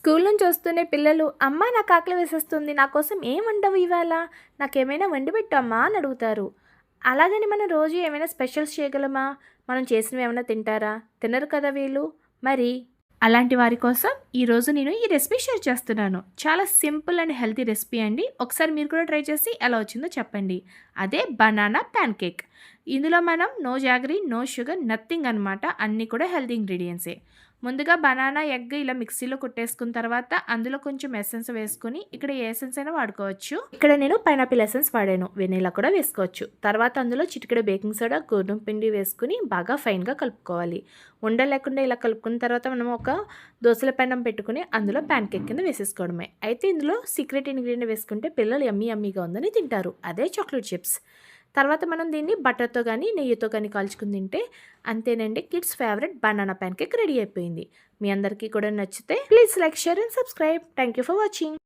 School నుంచి వస్తూనే పిల్లలు అమ్మ నాకు ఆకలి వేసేస్తుంది నా కోసం ఏం వండవు ఇవాళ నాకేమైనా వండి పెట్టమ్మా అని అడుగుతారు. అలాగని మనం రోజు ఏమైనా స్పెషల్స్ చేయగలమా? మనం చేసినవి ఏమైనా తింటారా? తినరు కదా వీళ్ళు. మరి అలాంటి వారి కోసం ఈరోజు నేను ఈ రెసిపీ షేర్ చేస్తున్నాను. చాలా సింపుల్ అండ్ హెల్తీ రెసిపీ అండి. ఒకసారి మీరు కూడా ట్రై చేసి ఎలా వచ్చిందో చెప్పండి. అదే బనానా ప్యాన్ కేక్. ఇందులో మనం no jaggery, no sugar, nothing అనమాట. అన్నీ కూడా హెల్తీ ఇంగ్రీడియంట్సే. ముందుగా బనానా, ఎగ్ ఇలా మిక్సీలో కొట్టేసుకున్న తర్వాత అందులో కొంచెం ఎసెన్స్ వేసుకొని, ఇక్కడ ఏ ఎసెన్స్ అయినా వాడుకోవచ్చు. ఇక్కడ నేను పైనాపిల్ ఎసెన్స్ వాడాను. వెనీలా కూడా వేసుకోవచ్చు. తర్వాత అందులో చిటికెడు బేకింగ్ సోడా, గోధుమ పిండి వేసుకుని బాగా ఫైన్గా కలుపుకోవాలి. ఉండలు లేకుండా ఇలా కలుపుకున్న తర్వాత మనం ఒక దోసల పెనం పెట్టుకుని అందులో ప్యాన్ కేక్ కింద వేసేసుకోవడమే. అయితే ఇందులో సీక్రెట్ ఇంగ్రీడియంట్ వేసుకుంటే పిల్లలు యమ్మీ యమ్మీగా ఉందని తింటారు. అదే చాక్లెట్ చిప్స్. తర్వాత మనం దీన్ని బటర్తో కానీ నెయ్యితో కానీ కాల్చుకుని తింటే అంతేనండి, kids favourite banana pan cake ready అయిపోయింది. మీ అందరికీ కూడా నచ్చితే please like, share and subscribe. Thank you for watching.